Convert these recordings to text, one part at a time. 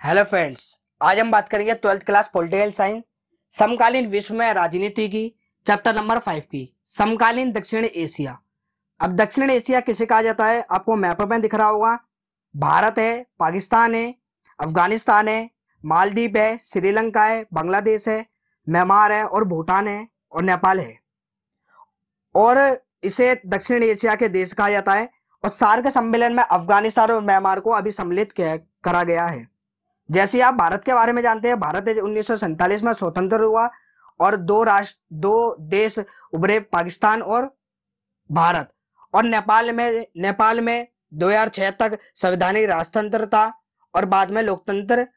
Hello friends. आज हम बात करेंगे 12th क्लास पॉलिटिकल साइंस समकालीन विश्व में राजनीति की चैप्टर नंबर 5 की समकालीन दक्षिण एशिया। अब दक्षिण एशिया किसे कहा जाता है? आपको मैप में दिख रहा होगा। भारत है, पाकिस्तान है, अफगानिस्तान है, मालदीव है, श्रीलंका है, बांग्लादेश है, म्यांमार है और भूटान है और नेपाल है। और इसे दक्षिण एशिया के देश कहा जाता है। और सार्क सम्मेलन में अफगानिस्तान और म्यांमार को अभी सम्मिलित करा गया है। जैसे आप भारत के बारे में जानते हैं, भारत 1947 में स्वतंत्र हुआ और दो देश उभरे, पाकिस्तान और भारत। और नेपाल में 2006 तक संवैधानिक राजतंत्र था और बाद में लोकतंत्र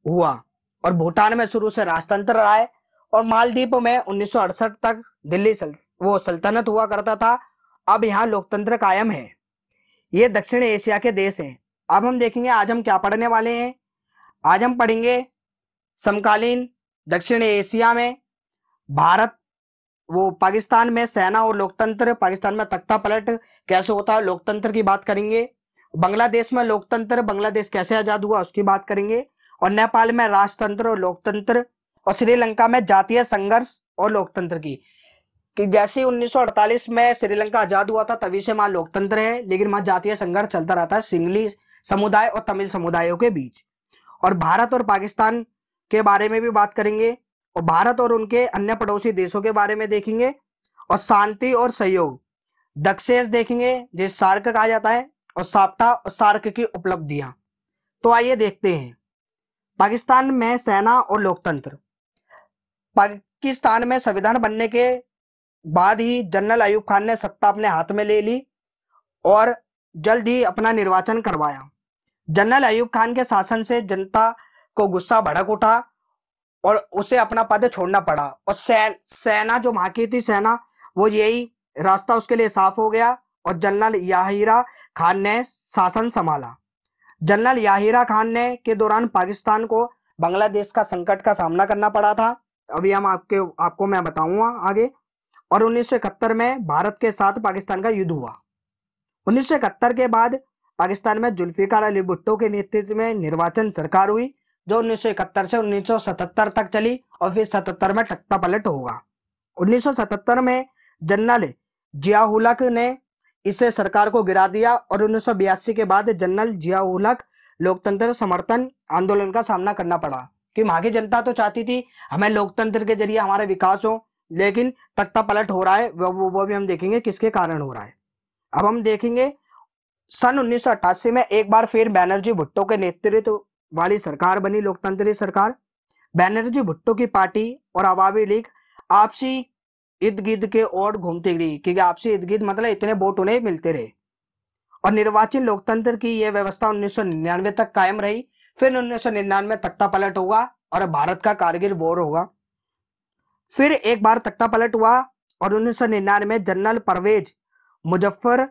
हुआ। और भूटान में शुरू से राजतंत्र रहा है। और मालदीव में 1968 तक वो सल्तनत हुआ करता था। अब यहाँ लोकतंत्र कायम है। ये दक्षिण एशिया के देश हैं। अब हम देखेंगे आज हम क्या पढ़ने वाले हैं। आज हम पढ़ेंगे समकालीन दक्षिण एशिया में भारत पाकिस्तान में सेना और लोकतंत्र, पाकिस्तान में तख्ता पलट कैसे होता है, लोकतंत्र की बात करेंगे। बांग्लादेश में लोकतंत्र, बांग्लादेश कैसे आजाद हुआ उसकी बात करेंगे। और नेपाल में राजतंत्र और लोकतंत्र। और श्रीलंका में जातीय संघर्ष और लोकतंत्र की कि जैसे 1948 में श्रीलंका आजाद हुआ था तभी से वहां लोकतंत्र है, लेकिन वहां जातीय संघर्ष चलता रहता है सिंगली समुदाय और तमिल समुदायों के बीच। और भारत और पाकिस्तान के बारे में भी बात करेंगे और भारत और उनके अन्य पड़ोसी देशों के बारे में देखेंगे। और शांति और सहयोग दक्षेश देखेंगे, जिसे सार्क कहा जाता है। और साप्टा और सार्क की उपलब्धियां। तो आइए देखते हैं। पाकिस्तान में सेना और लोकतंत्र। पाकिस्तान में संविधान बनने के बाद ही जनरल अयूब खान ने सत्ता अपने हाथ में ले ली और जल्द ही अपना निर्वाचन करवाया। जनरल अयूब खान के शासन से जनता को गुस्सा भड़क उठा और उसे अपना पद छोड़ना पड़ा। और सेना जो वहां की थी सेना, वो यही रास्ता उसके लिए साफ हो गया और जनरल याहिरा खान ने शासन संभाला। जनरल याहिरा खान ने के दौरान पाकिस्तान को बांग्लादेश का संकट का सामना करना पड़ा था। अभी हम आपको मैं बताऊंगा आगे। और 1971 में भारत के साथ पाकिस्तान का युद्ध हुआ। 1971 के बाद पाकिस्तान में जुल्फिकार अली भुट्टो के नेतृत्व में निर्वाचन सरकार हुई, जो 1971 से 1977 तक चली और फिर 77 में तख्ता पलट होगा। 1977 में जनरल जिया-उल हक ने इससे सरकार को गिरा दिया और 1982 के बाद जनरल जिया-उल हक लोकतंत्र समर्थन आंदोलन का सामना करना पड़ा कि वहां की जनता तो चाहती थी हमें लोकतंत्र के जरिए हमारा विकास हो, लेकिन तख्ता पलट हो रहा है। वो भी हम देखेंगे किसके कारण हो रहा है। अब हम देखेंगे सन 1988 में एक बार फिर बैनर्जी भुट्टो के नेतृत्व वाली सरकार बनी, लोकतंत्री सरकार। बैनर्जी भुट्टो की पार्टी और अवामी लीग आपसी इर्द गिर्द के ओर घूमती रही, क्योंकि आपसी इर्द गिर्द मतलब इतने वोट उन्हें मिलते रहे। और निर्वाचन लोकतंत्र की यह व्यवस्था 1999 तक कायम रही। फिर 1999 तख्ता पलट होगा और भारत का कारगिल वॉर होगा। फिर एक बार तख्ता पलट हुआ और 1999 में जनरल परवेज मुजफ्फर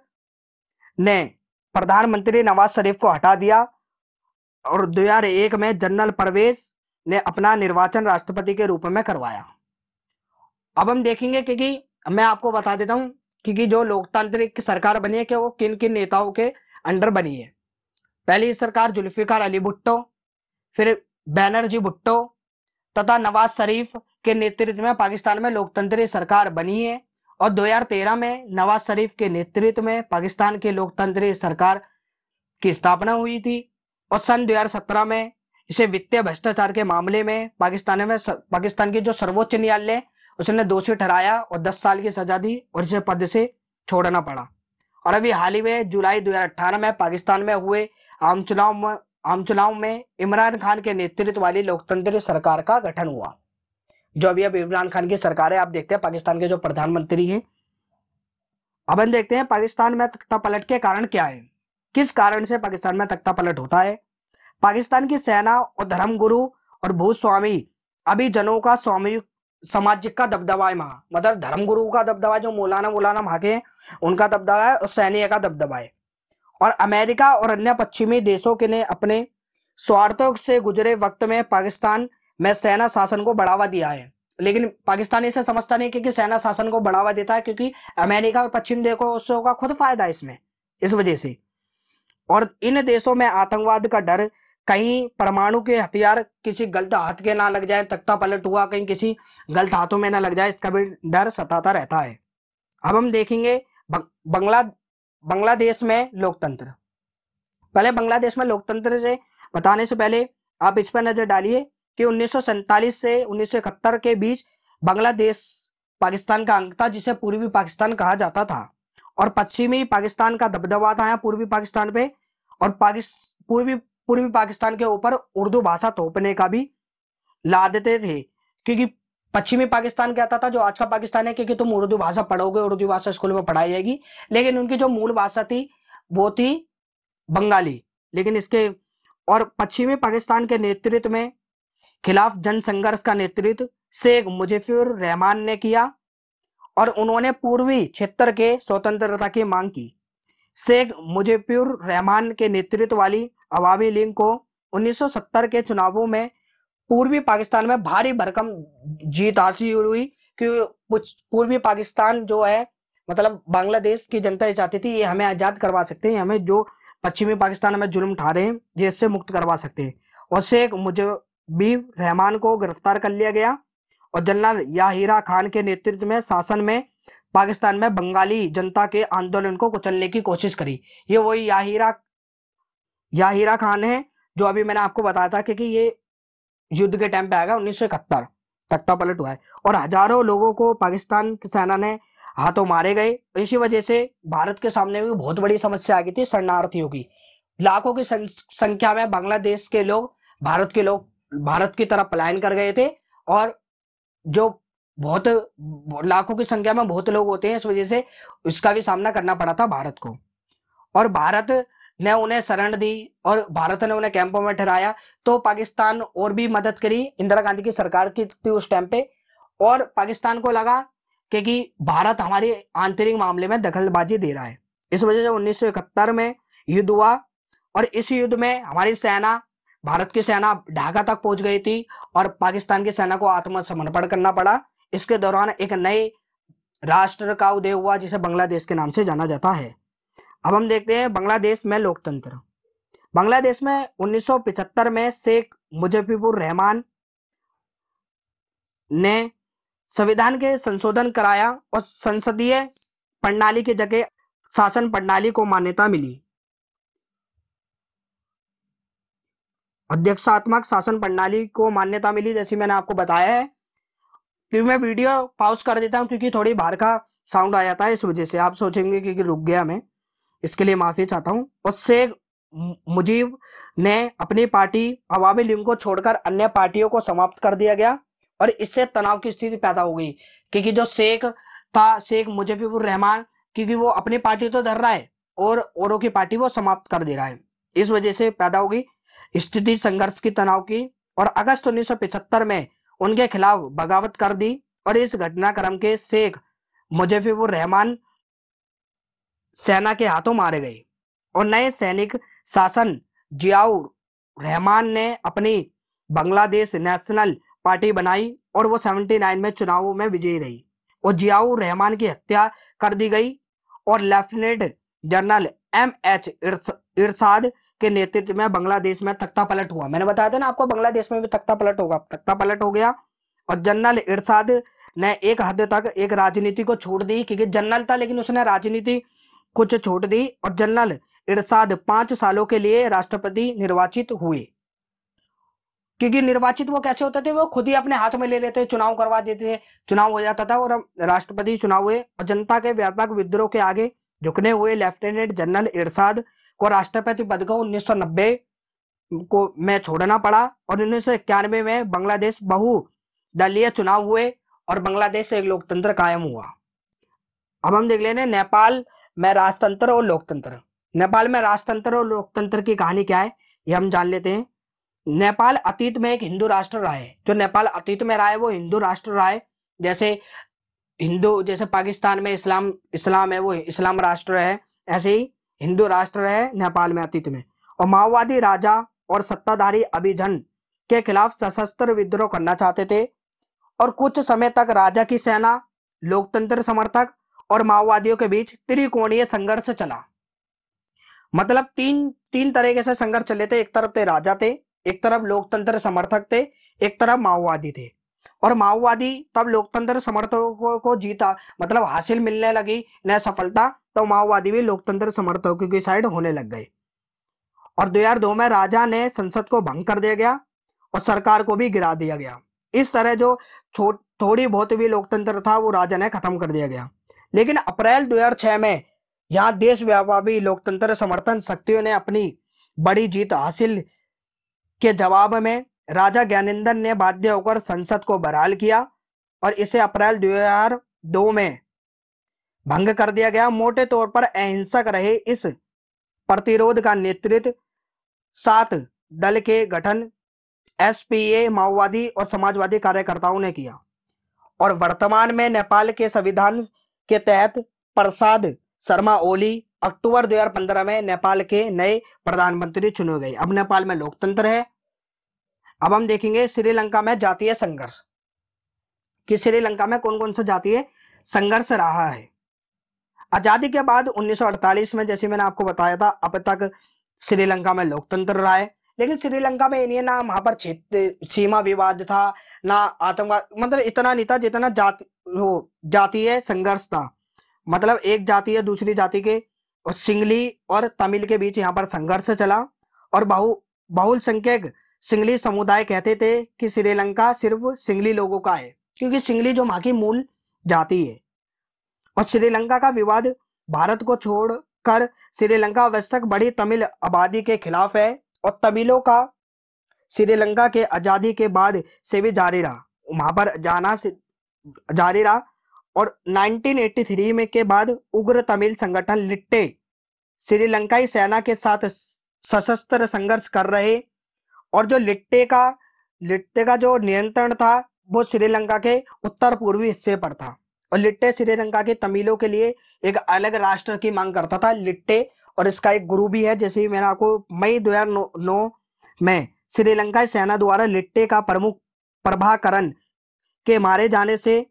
ने प्रधानमंत्री नवाज शरीफ को हटा दिया और 2001 में जनरल परवेज ने अपना निर्वाचन राष्ट्रपति के रूप में करवाया। अब हम देखेंगे क्योंकि मैं आपको बता देता हूं क्योंकि जो लोकतांत्रिक सरकार बनी है कि वो किन किन नेताओं के अंडर बनी है। पहली सरकार जुल्फिकार अली भुट्टो, फिर बैनर्जी भुट्टो तथा नवाज शरीफ के नेतृत्व में पाकिस्तान में लोकतंत्री सरकार बनी है। और 2013 में नवाज शरीफ के नेतृत्व में पाकिस्तान की लोकतंत्री सरकार की स्थापना हुई थी। और सन 2017 में इसे वित्तीय भ्रष्टाचार के मामले में पाकिस्तान की जो सर्वोच्च न्यायालय उसने दोषी ठहराया और 10 साल की सजा दी और इसे पद से छोड़ना पड़ा। और अभी हाल ही में जुलाई 2018 में पाकिस्तान में हुए आम चुनाव में इमरान खान के नेतृत्व वाली लोकतंत्री सरकार का गठन हुआ। जो अभी अब इमरान खान की सरकार है, आप देखते हैं पाकिस्तान के जो प्रधानमंत्री हैं। अब हम देखते हैं पाकिस्तान में तख्ता पलट के कारण क्या है, किस कारण से पाकिस्तान में तख्ता पलट होता है। पाकिस्तान की सेना और धर्मगुरु और भूस्वामी अभी जनों का स्वामी सामाजिक का दबदबा है वहां, मतलब धर्मगुरु का दबदबा जो मौलाना वहां के उनका दबदबा है और सैनिक का दबदबा है। और अमेरिका और अन्य पश्चिमी देशों के ने अपने स्वार्थों से गुजरे वक्त में पाकिस्तान में सेना शासन को बढ़ावा दिया है, लेकिन पाकिस्तान इसे समझता नहीं क्योंकि सेना शासन को बढ़ावा देता है क्योंकि अमेरिका और पश्चिम देशों का खुद फायदा है इसमें, इस वजह से। और इन देशों में आतंकवाद का डर कहीं परमाणु के हथियार किसी गलत हाथ के ना लग जाए, तख्ता पलट हुआ कहीं किसी गलत हाथों में ना लग जाए, इसका भी डर सताता रहता है। अब हम देखेंगे बंगला बांग्लादेश में लोकतंत्र। पहले बांग्लादेश में लोकतंत्र से बताने से पहले आप इस पर नजर डालिए कि 1947 से 1971 के बीच बांग्लादेश पाकिस्तान का अंग था, जिसे पूर्वी पाकिस्तान कहा जाता था, और पश्चिमी पाकिस्तान का दबदबा था यहाँ पूर्वी पाकिस्तान पे, और पूर्वी पूर्वी पाकिस्तान के ऊपर उर्दू भाषा थोपने का भी लादते थे, क्योंकि पश्चिमी पाकिस्तान कहता था जो आज का पाकिस्तान है, क्योंकि तुम उर्दू भाषा पढ़ोगे, उर्दू भाषा स्कूल में पढ़ाई जाएगी, लेकिन उनकी जो मूल भाषा थी वो थी बंगाली। लेकिन इसके और पश्चिमी पाकिस्तान के नेतृत्व में खिलाफ जन संघर्ष का नेतृत्व शेख मुजीबुर रहमान ने किया, और उन्होंने पूर्वी क्षेत्र के स्वतंत्रता की मांग की। शेख मुजीबुर रहमान के नेतृत्व वाली अवामी लीग को 1970 के चुनावों में पूर्वी पाकिस्तान में भारी भरकम जीत हासिल हुई, क्योंकि पूर्वी पाकिस्तान जो है, मतलब बांग्लादेश की जनता ये चाहती थी ये हमें आजाद करवा सकते हैं, हमें जो पश्चिमी पाकिस्तान में जुल्म उठा रहे हैं ये इससे मुक्त करवा सकते हैं। और शेख मुजीबुर रहमान को गिरफ्तार कर लिया गया, और जनरल याहिया खान के नेतृत्व में शासन में पाकिस्तान में बंगाली जनता के आंदोलन को कुचलने की कोशिश करी। ये वही याहिया खान है जो अभी मैंने आपको बताया था, क्योंकि ये युद्ध के टाइम पे आएगा 1971, तख्ता पलट हुआ है, और हजारों लोगों को पाकिस्तान की सेना ने हाथों मारे गए। इसी वजह से भारत के सामने भी बहुत बड़ी समस्या आ गई थी शरणार्थियों की। लाखों की संख्या में बांग्लादेश के लोग भारत की तरफ पलायन कर गए थे, और जो बहुत लाखों की संख्या में बहुत लोग होते हैं, इस वजह से इसका भी सामना करना पड़ा था भारत को, और भारत ने उन्हें शरण दी और भारत ने उन्हें कैंपों में ठहराया। तो पाकिस्तान और भी मदद करी, इंदिरा गांधी की सरकार की थी उस टाइम पे, और पाकिस्तान को लगा कि भारत हमारे आंतरिक मामले में दखलबाजी दे रहा है। इस वजह से 1971 में युद्ध हुआ, और इस युद्ध में हमारी सेना, भारत की सेना ढाका तक पहुंच गई थी, और पाकिस्तान की सेना को आत्मसमर्पण करना पड़ा। इसके दौरान एक नए राष्ट्र का उदय हुआ जिसे बांग्लादेश के नाम से जाना जाता है। अब हम देखते हैं बांग्लादेश में लोकतंत्र। बांग्लादेश में 1975 में शेख मुजीबुर रहमान ने संविधान के संशोधन कराया, और संसदीय प्रणाली की जगह शासन प्रणाली को मान्यता मिली। अध्यक्षात्मक शासन प्रणाली को मान्यता मिली, जैसे मैंने आपको बताया है। फिर मैं वीडियो पॉज कर देता हूं क्योंकि थोड़ी बाहर का साउंड आ जाता है, इस वजह से आप सोचेंगे कि रुक गया मैं, इसके लिए माफी चाहता हूं। और शेख मुजीब ने अपनी पार्टी अवामी लीग को छोड़कर अन्य पार्टियों को समाप्त कर दिया गया, और इससे तनाव की स्थिति पैदा हो गई, क्योंकि जो शेख था, शेख मुजीबुर रहमान, क्योंकि वो अपनी पार्टी तो धर रहा है और औरों की पार्टी वो समाप्त कर दे रहा है, इस वजह से पैदा हो गई स्थिति संघर्ष की, तनाव की। और अगस्त 1975 में उनके खिलाफ बगावत कर दी, और इस घटनाक्रम के शेख मुजीबुर रहमान सेना के हाथों मारे गए, और नए सैनिक शासन जियाउर रहमान ने अपनी बांग्लादेश नेशनल पार्टी बनाई, और वो 79 में चुनावों में विजयी रही, और जियाउर रहमान की हत्या कर दी गई, और लेफ्टिनेंट जनरल एमएच इरशाद के नेतृत्व में बांग्लादेश में तख्ता पलट हुआ। मैंने बताया था ना आपको बांग्लादेश में भी तख्ता पलट होगा, तख्ता पलट हो गया। और जनरल इरशाद ने एक हद तक एक राजनीति को छोड़ दी, क्योंकि जनरल था लेकिन उसने राजनीति कुछ छोड़ दी, और जनरल इरशाद 5 सालों के लिए राष्ट्रपति निर्वाचित हुए। क्योंकि निर्वाचित वो कैसे होते थे, वो खुद ही अपने हाथ में ले लेते, चुनाव करवा देते थे, चुनाव हो जाता था और राष्ट्रपति चुनाव हुए, और जनता के व्यापक विद्रोह के आगे झुकने हुए लेफ्टिनेंट जनरल इरशाद को राष्ट्रपति पद को 1990 को में छोड़ना पड़ा, और 1991 में बांग्लादेश बहुदलीय चुनाव हुए और बांग्लादेश से एक लोकतंत्र कायम हुआ। अब हम देख लेते हैं नेपाल में राजतंत्र और लोकतंत्र। नेपाल में राजतंत्र और लोकतंत्र की कहानी क्या है ये हम जान लेते हैं। नेपाल अतीत में एक हिंदू राष्ट्र रहा है, जो नेपाल अतीत में रहा है वो हिंदू राष्ट्र रहा है, जैसे पाकिस्तान में इस्लाम है वो इस्लाम राष्ट्र है, ऐसे ही हिंदू राष्ट्र है नेपाल में अतीत में। और माओवादी राजा और सत्ताधारी अभिजन के खिलाफ सशस्त्र विद्रोह करना चाहते थे, और कुछ समय तक राजा की सेना, लोकतंत्र समर्थक और माओवादियों के बीच त्रिकोणीय संघर्ष चला। मतलब तीन तीन तरीके से संघर्ष चले थे। एक तरफ थे राजा थे, एक तरफ लोकतंत्र समर्थक थे, एक तरफ माओवादी थे। और माओवादी तब लोकतंत्र समर्थकों को जीता, मतलब हासिल मिलने लगी न सफलता, तो माओवादी भी लोकतंत्र समर्थकों की साइड होने लग गए। और 2002 में राजा ने संसद को भंग कर दिया गया और सरकार को भी गिरा दिया गया। इस तरह जो थोड़ी बहुत भी लोकतंत्र था वो राजा ने खत्म कर दिया गया। लेकिन अप्रैल 2006 में यहाँ देशव्यापी लोकतंत्र समर्थन शक्तियों ने अपनी बड़ी जीत हासिल के जवाब में राजा ज्ञानेंद्र ने बाध्य होकर संसद को बहाल किया और इसे अप्रैल 2002 में भंग कर दिया गया। मोटे तौर पर अहिंसक रहे इस प्रतिरोध का नेतृत्व 7 दल के गठन एसपीए माओवादी और समाजवादी कार्यकर्ताओं ने किया। और वर्तमान में नेपाल के संविधान के तहत प्रसाद शर्मा ओली अक्टूबर 2015 में नेपाल के नए प्रधानमंत्री चुने गए। अब नेपाल में लोकतंत्र है। अब हम देखेंगे श्रीलंका में जातीय संघर्ष कि श्रीलंका में कौन कौन सा जातीय संघर्ष रहा है। आजादी के बाद 1948 में, जैसे मैंने आपको बताया था, अब तक श्रीलंका में लोकतंत्र रहा है। लेकिन श्रीलंका में नहीं ना वहां पर क्षेत्र सीमा विवाद था, ना आतंकवाद, मतलब इतना नहीं था जितना जातीय संघर्ष था। मतलब एक जाति है दूसरी जाति के और सिंगली और तमिल के बीच यहाँ पर संघर्ष चला। और बहुल संख्यक सिंगली समुदाय कहते थे कि श्रीलंका सिर्फ सिंगली लोगों का है, क्योंकि सिंगली जो वहां की मूल जाति है। और श्रीलंका का विवाद भारत को छोड़कर श्रीलंका आवश्यक बड़ी तमिल आबादी के खिलाफ है और तमिलों का श्रीलंका के आजादी के बाद से भी जारी रहा, वहां पर जाना जारी रहा। और 1983 में के बाद उग्र तमिल संगठन लिट्टे श्रीलंकाई सेना के साथ सशस्त्र संघर्ष कर रहे और जो लिट्टे का जो नियंत्रण था वो श्रीलंका के उत्तर पूर्वी हिस्से पर था। और लिट्टे श्रीलंका के तमिलों के लिए एक अलग राष्ट्र की मांग करता था लिट्टे। और इसका एक गुरु भी है, जैसे मैंने आपको मई 2009 में श्रीलंका सेना द्वारा लिट्टे का प्रमुख प्रभाकरण के मारे जाने से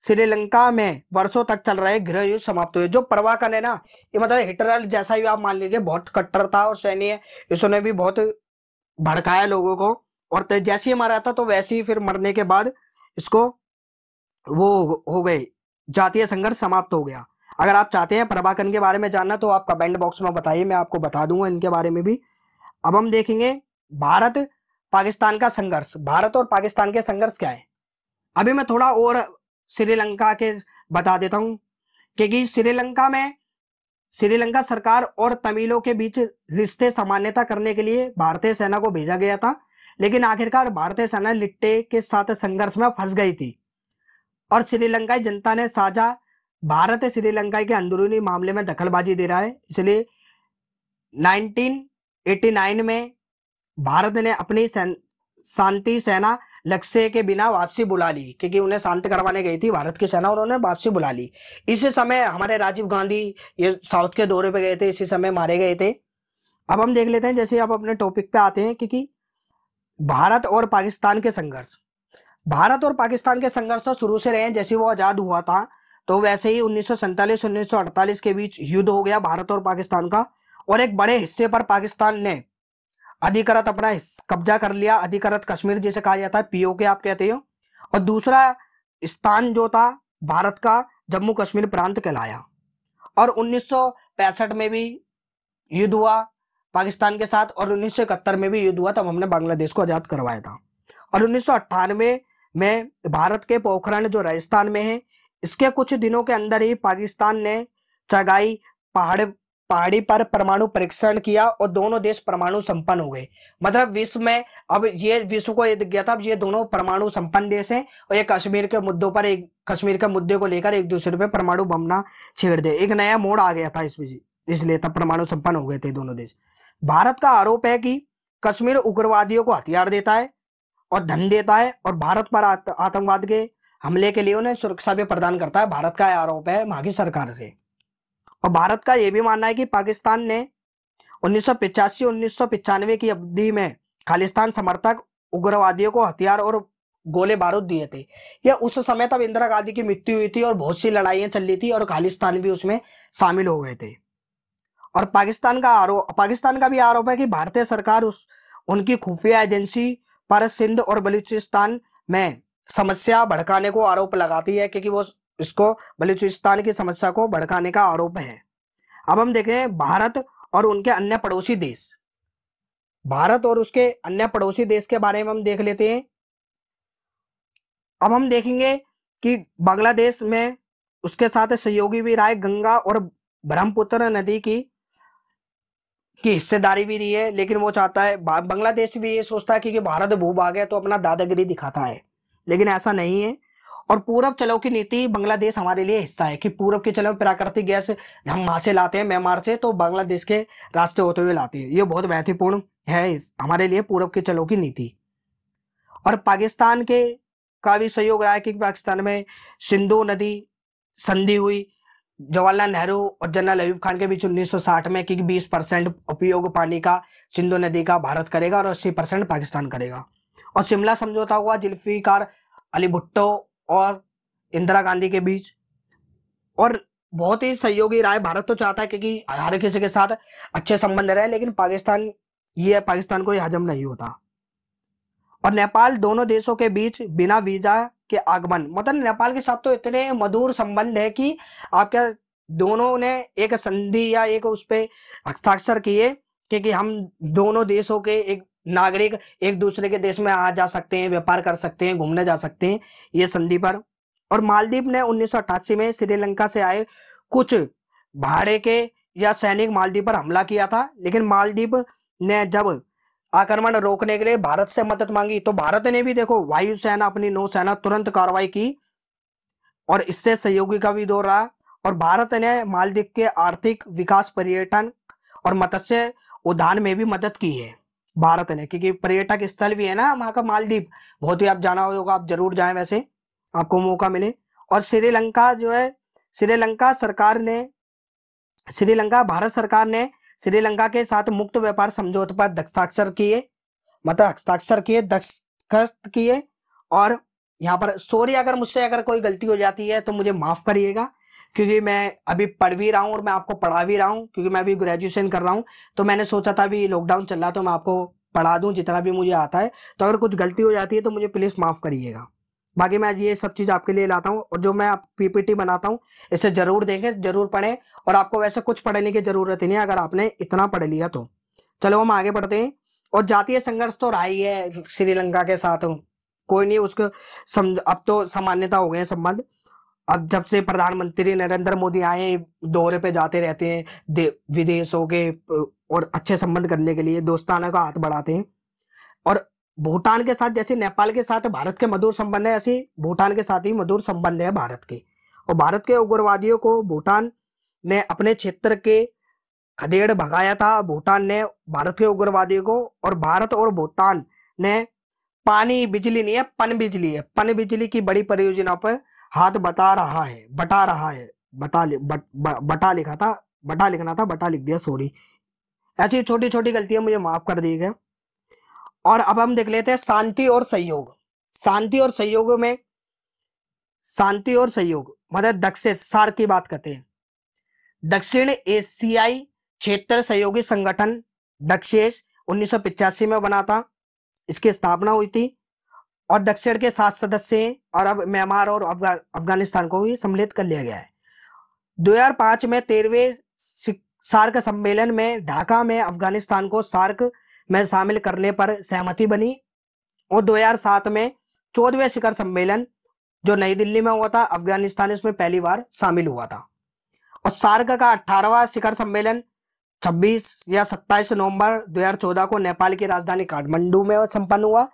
श्रीलंका में वर्षों तक चल रहे गृह युद्ध समाप्त हुए। जो प्रभाकरण है ना, ये मतलब हिटलर जैसा ही आप मान लीजिए, बहुत कट्टर था और सैन्य, इसने भी बहुत भड़काया लोगों को। और जैसे ही मारा था तो वैसे ही फिर मरने के बाद इसको वो हो गए, जातीय संघर्ष समाप्त हो गया। अगर आप चाहते हैं प्रभाकरण के बारे में जानना तो आप कमेंट बॉक्स में बताइए, मैं आपको बता दूंगा इनके बारे में भी। अब हम देखेंगे भारत पाकिस्तान का संघर्ष। भारत और पाकिस्तान के संघर्ष क्या है। अभी मैं थोड़ा और श्रीलंका के बता देता हूं, क्योंकि श्रीलंका सरकार और तमिलों के बीच रिश्ते सामान्यता करने के लिए भारतीय सेना को भेजा गया था। लेकिन आखिरकार भारतीय सेना लिट्टे के साथ संघर्ष में फंस गई थी और श्रीलंकाई जनता ने साझा भारत श्रीलंका के अंदरूनी मामले में दखलबाजी दे रहा है। इसलिए 1989 में भारत ने अपनी शांति सेना लक्ष्य के बिना वापसी बुला ली, क्योंकि उन्हें शांत करवाने गई थी भारत की सेना, उन्होंने वापसी बुला ली। इसी समय हमारे राजीव गांधी ये साउथ के दौरे पे गए थे, इसी समय मारे गए थे। अब हम देख लेते हैं, जैसे आप अपने टॉपिक पे आते हैं, क्योंकि भारत और पाकिस्तान के संघर्ष। भारत और पाकिस्तान के संघर्ष तो शुरू से रहे हैं। जैसे वो आजाद हुआ था तो वैसे ही 1947-1948 के बीच युद्ध हो गया भारत और पाकिस्तान का, और एक बड़े हिस्से पर पाकिस्तान ने अधिकृत अपना कब्जा कर लिया। अधिकृत कश्मीर जिसे कहा जाता है, पीओके आप कहते हो। और दूसरा स्थान जो था भारत का जम्मू कश्मीर प्रांत कहलाया। और 1965 में भी युद्ध हुआ पाकिस्तान के साथ, और 1971 में भी युद्ध हुआ, तब हमने बांग्लादेश को आजाद करवाया था। और 1998 में भारत के पोखरण जो राजस्थान में है, इसके कुछ दिनों के अंदर ही पाकिस्तान ने चगाई पहाड़ी पर परमाणु परीक्षण किया और दोनों देश परमाणु संपन्न हो गए। मतलब विश्व में अब ये विश्व को ये दिख गया था, अब ये दोनों परमाणु संपन्न देश हैं और ये कश्मीर के मुद्दों पर कश्मीर के मुद्दे को लेकर एक दूसरे पे परमाणु बम ना छेड़ दे। एक नया मोड़ आ गया था इसलिए तब परमाणु संपन्न हो गए थे दोनों देश। भारत का आरोप है कि कश्मीर उग्रवादियों को हथियार देता है और धन देता है और भारत पर आतंकवाद के हमले के लिए उन्हें सुरक्षा भी प्रदान करता है। भारत का आरोप है वहां की सरकार से। और भारत का यह भी मानना है कि पाकिस्तान ने 1985-1995 की अवधि में खालिस्तान समर्थक उग्रवादियों को हथियार और गोले बारूद दिए थे। यह उस समय तब इंदिरा गांधी की मृत्यु हुई थी और बहुत सी लड़ाइयां चल रही थी और खालिस्तान भी उसमें शामिल हो गए थे। और पाकिस्तान का भी आरोप है कि भारतीय सरकार उनकी खुफिया एजेंसी पर सिंध और बलूचिस्तान में समस्या भड़काने को आरोप लगाती है, क्योंकि वो इसको बलूचिस्तान की समस्या को भड़काने का आरोप है। अब हम देखें भारत और उनके अन्य पड़ोसी देश। भारत और उसके अन्य पड़ोसी देश के बारे में हम देख लेते हैं। अब हम देखेंगे कि बांग्लादेश में उसके साथ सहयोगी भी रहा है, गंगा और ब्रह्मपुत्र नदी की हिस्सेदारी भी दी है, लेकिन वो चाहता है, बांग्लादेश भी ये सोचता है कि भारत भूभाग है तो अपना दादागिरी दिखाता है, लेकिन ऐसा नहीं है। और पूरब चलो की नीति बांग्लादेश हमारे लिए हिस्सा है कि पूरब के चलो प्राकृतिक गैस हम वहां से लाते हैं, म्यांमार से, तो बांग्लादेश के रास्ते होते हुए लाते हैं। ये बहुत महत्वपूर्ण है हमारे लिए पूरब के चलो की नीति। और पाकिस्तान के का भी सहयोग रहा है कि पाकिस्तान में सिंधु नदी संधि हुई जवाहरलाल नेहरू और जनरल अयूब खान के बीच 1960 में कि 20% उपयोग पानी का सिंधु नदी का भारत करेगा और 80% पाकिस्तान करेगा। और शिमला समझौता हुआ जुल्फिकार अली भुट्टो और इंदिरा गांधी के बीच, और बहुत ही सहयोगी रहा है। भारत तो चाहता है क्योंकि हर किसी के साथ अच्छे संबंध रहे, लेकिन पाकिस्तान को यह हजम नहीं होता। और नेपाल दोनों देशों के बीच बिना वीजा के आगमन, मतलब नेपाल के साथ तो इतने मधुर संबंध है कि आप क्या, दोनों ने एक संधि या एक उस पे हस्ताक्षर किए कि हम दोनों देशों के एक नागरिक एक दूसरे के देश में आ जा सकते हैं, व्यापार कर सकते हैं, घूमने जा सकते हैं, ये संधि पर। और मालदीव ने 1988 में श्रीलंका से आए कुछ भाड़े के या सैनिक मालदीव पर हमला किया था, लेकिन मालदीव ने जब आक्रमण रोकने के लिए भारत से मदद मांगी तो भारत ने भी देखो वायुसेना अपनी नौसेना तुरंत कार्रवाई की और इससे सहयोगी का भी दौर रहा। और भारत ने मालदीव के आर्थिक विकास, पर्यटन और मत्स्य उद्यान में भी मदद की है भारत ने, क्योंकि पर्यटक स्थल भी है ना वहां का मालदीव, बहुत ही आप जाना होगा, आप जरूर जाएं वैसे आपको मौका मिले। और श्रीलंका जो है, श्रीलंका सरकार ने भारत सरकार ने श्रीलंका के साथ मुक्त व्यापार समझौते पर दस्तखत किए। और यहाँ पर सॉरी अगर मुझसे अगर कोई गलती हो जाती है तो मुझे माफ करिएगा, क्योंकि मैं अभी पढ़ भी रहा हूँ और मैं आपको पढ़ा भी रहा हूँ, क्योंकि मैं अभी ग्रेजुएशन कर रहा हूँ। तो मैंने सोचा था अभी लॉकडाउन चल रहा है तो मैं आपको पढ़ा दूं जितना भी मुझे आता है। तो अगर कुछ गलती हो जाती है तो मुझे प्लीज माफ करिएगा। बाकी मैं ये सब चीज आपके लिए लाता हूँ, और जो मैं पीपीटी बनाता हूँ इसे जरूर देखें, जरूर पढ़ें। और आपको वैसे कुछ पढ़ने की जरूरत ही नहीं है अगर आपने इतना पढ़ लिया तो। चलो हम आगे बढ़ते हैं। और जातीय संघर्ष तो रहा ही है श्रीलंका के साथ, कोई नहीं उसको अब तो सामान्यता हो गए संबंध। अब जब से प्रधानमंत्री नरेंद्र मोदी आए, दौरे पे जाते रहते हैं विदेशों के, और अच्छे संबंध करने के लिए दोस्ताना का हाथ बढ़ाते हैं। और भूटान के साथ जैसे नेपाल के साथ भारत के मधुर संबंध है, ऐसे भूटान के साथ ही मधुर संबंध है भारत के। और भारत के उग्रवादियों को भूटान ने अपने क्षेत्र के खदेड़ भगाया था। भूटान ने भारत के उग्रवादियों को, और भारत और भूटान ने पानी बिजली नहीं है, पन बिजली है, पन बिजली की बड़ी परियोजना पर हाथ बटा रहा है, बटा लिखना था, बटा लिख दिया, सॉरी। ऐसी छोटी छोटी गलतियां मुझे माफ कर दी गई। और अब हम देख लेते हैं शांति और सहयोग। शांति और सहयोग मतलब दक्षिण सार्क की बात करते हैं। दक्षिण एशियाई क्षेत्र सहयोगी संगठन दक्षेस 1985 में बना था, इसकी स्थापना हुई थी। और दक्षिण के 7 सदस्य हैं, और अब म्यांमार और अफगानिस्तान को भी सम्मिलित कर लिया गया है। 2005 में 13वें सार्क सम्मेलन में ढाका में अफगानिस्तान को सार्क में शामिल करने पर सहमति बनी। और 2007 में 14वें शिखर सम्मेलन जो नई दिल्ली में हुआ था, अफगानिस्तान इसमें पहली बार शामिल हुआ था। और सार्क का 18वां शिखर सम्मेलन 26 या 27 नवंबर 2014 को नेपाल की राजधानी काठमांडू में संपन्न हुआ।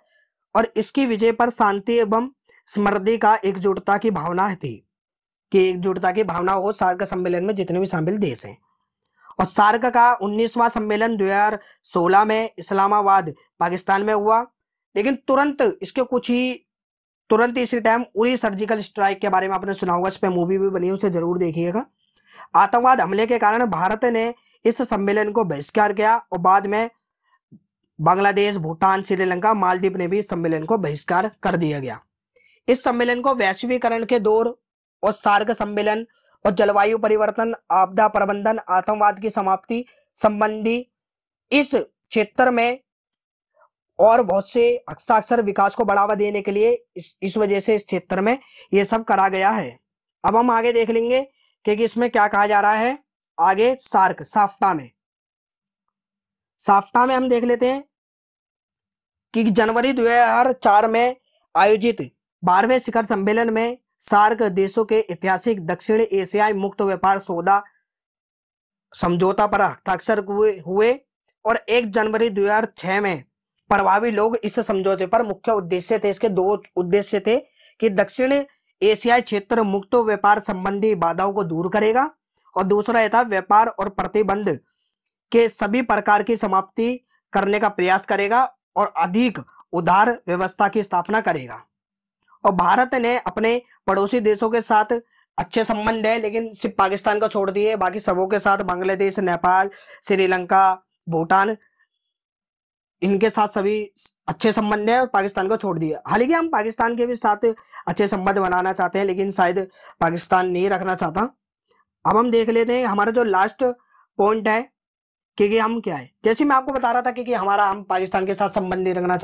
और इसकी विजय पर शांति एवं समृद्धि का एकजुटता की भावना थी, कि एकजुटता की भावना हो सार्क सम्मेलन में जितने भी शामिल देश हैं। और सार्क का 19वां सम्मेलन 2016 में इस्लामाबाद पाकिस्तान में हुआ। लेकिन तुरंत इसी टाइम उरी सर्जिकल स्ट्राइक के बारे में आपने सुना होगा, इस पर मूवी भी बनी है, उसे जरूर देखिएगा। आतंकवाद हमले के कारण भारत ने इस सम्मेलन को बहिष्कार किया, और बाद में बांग्लादेश, भूटान, श्रीलंका, मालदीव ने भी इस सम्मेलन को बहिष्कार कर दिया गया। इस सम्मेलन को वैश्वीकरण के दौर और सार्क सम्मेलन और जलवायु परिवर्तन, आपदा प्रबंधन, आतंकवाद की समाप्ति संबंधी इस क्षेत्र में और बहुत से हस्ताक्षर विकास को बढ़ावा देने के लिए इस वजह से इस क्षेत्र में ये सब करा गया है। अब हम आगे देख लेंगे कि इसमें क्या कहा जा रहा है। आगे सार्क साफ्टा में हम देख लेते हैं कि जनवरी 2004 में आयोजित 12वें शिखर सम्मेलन में सार्क देशों के ऐतिहासिक दक्षिण एशियाई मुक्त व्यापार सौदा समझौता पर हस्ताक्षर हुए और 1 जनवरी 2006 में प्रभावी लोग इस समझौते पर मुख्य उद्देश्य थे, इसके 2 उद्देश्य थे कि दक्षिण एशियाई क्षेत्र मुक्त व्यापार संबंधी बाधाओं को दूर करेगा और दूसरा यह था व्यापार और प्रतिबंध के सभी प्रकार की समाप्ति करने का प्रयास करेगा और अधिक उदार व्यवस्था की स्थापना करेगा। और भारत ने अपने पड़ोसी देशों के साथ अच्छे संबंध है, लेकिन सिर्फ पाकिस्तान को छोड़ दिए बाकी सबों के साथ बांग्लादेश, नेपाल, श्रीलंका, भूटान, इनके साथ सभी अच्छे संबंध है और पाकिस्तान को छोड़ दिया। हालांकि हम पाकिस्तान के भी साथ अच्छे संबंध बनाना चाहते हैं, लेकिन शायद पाकिस्तान नहीं रखना चाहता। अब हम देख लेते हैं हमारा जो लास्ट पॉइंट है कि हम क्या है। जैसे मैं आपको बता रहा था कि हम पाकिस्तान के साथ संबंध नहीं रखना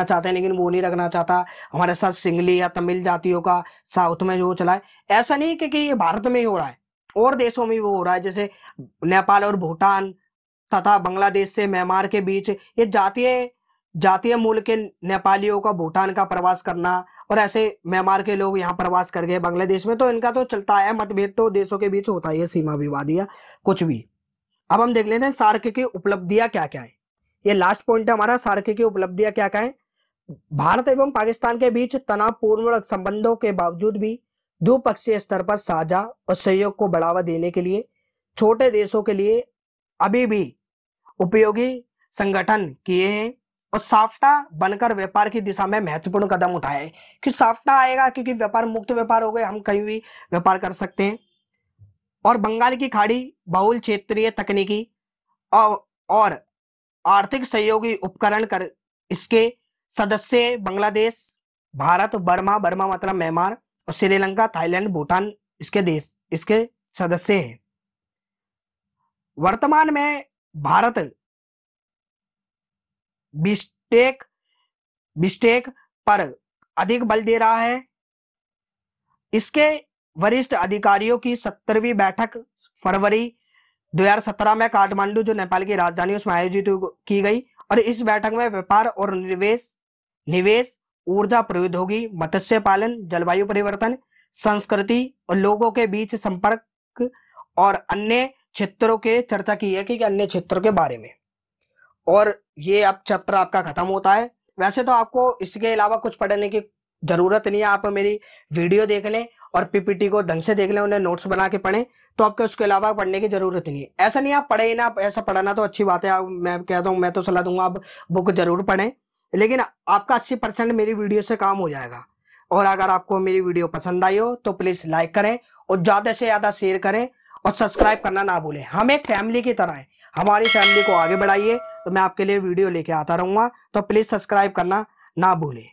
चाहते हैं, लेकिन वो नहीं रखना चाहता हमारे साथ सिंगली या तमिल जातियों का साउथ में जो चला है। ऐसा नहीं कि ये भारत में ही हो रहा है, और देशों में वो हो रहा है, जैसे नेपाल और भूटान तथा बांग्लादेश से म्यांमार के बीच ये जातीय मूल के नेपालियों का भूटान का प्रवास करना, और ऐसे म्यांमार के लोग यहाँ प्रवास कर गए बांग्लादेश में, तो इनका तो चलता है, मतभेद तो देशों के बीच होता है, सीमा विवाद या कुछ भी। अब हम देख लेते हैं सार्क की उपलब्धियां क्या क्या है। ये लास्ट पॉइंट है हमारा, सार्क की उपलब्धियां क्या क्या है। भारत एवं पाकिस्तान के बीच तनावपूर्ण संबंधों के बावजूद भी द्विपक्षीय स्तर पर साझा और सहयोग को बढ़ावा देने के लिए छोटे देशों के लिए अभी भी उपयोगी संगठन किए हैं और साफ्टा बनकर व्यापार की दिशा में महत्वपूर्ण कदम उठाए कि साफ्टा आएगा क्योंकि व्यापार मुक्त व्यापार हो गए, हम कहीं भी व्यापार कर सकते हैं। और बंगाल की खाड़ी बहुल क्षेत्रीय तकनीकी और आर्थिक सहयोगी उपकरण कर इसके सदस्य बांग्लादेश, भारत, बर्मा मतलब म्यांमार, और श्रीलंका, थाईलैंड, भूटान इसके सदस्य हैं। वर्तमान में भारत बिस्टेक पर अधिक बल दे रहा है। इसके वरिष्ठ अधिकारियों की 17वीं बैठक फरवरी 2017 में काठमांडू, जो नेपाल की राजधानी, उसमें आयोजित की गई और इस बैठक में व्यापार और निवेश, ऊर्जा प्रौद्योगिकी, मत्स्य पालन, जलवायु परिवर्तन, संस्कृति और लोगों के बीच संपर्क और अन्य क्षेत्रों के चर्चा की है कि अन्य क्षेत्रों के बारे में। और ये अब चैप्टर आपका खत्म होता है। वैसे तो आपको इसके अलावा कुछ पढ़ने की जरूरत नहीं है, आप मेरी वीडियो देख लें और पीपीटी को ढंग से देख लें, उन्हें नोट्स बना के पढ़ें, तो आपको उसके अलावा पढ़ने की जरूरत नहीं है। ऐसा नहीं आप पढ़े ही ना, ऐसा पढ़ना तो अच्छी बात है, मैं कहता हूँ, मैं तो सलाह दूंगा आप बुक जरूर पढ़ें, लेकिन आपका 80% मेरी वीडियो से काम हो जाएगा। और अगर आपको मेरी वीडियो पसंद आई हो तो प्लीज लाइक करें और ज्यादा से ज्यादा शेयर करें और सब्सक्राइब करना ना भूलें। हम एक फैमिली की तरह है, हमारी फैमिली को आगे बढ़ाइए, तो मैं आपके लिए वीडियो लेके आता रहूंगा, तो प्लीज सब्सक्राइब करना ना भूलें।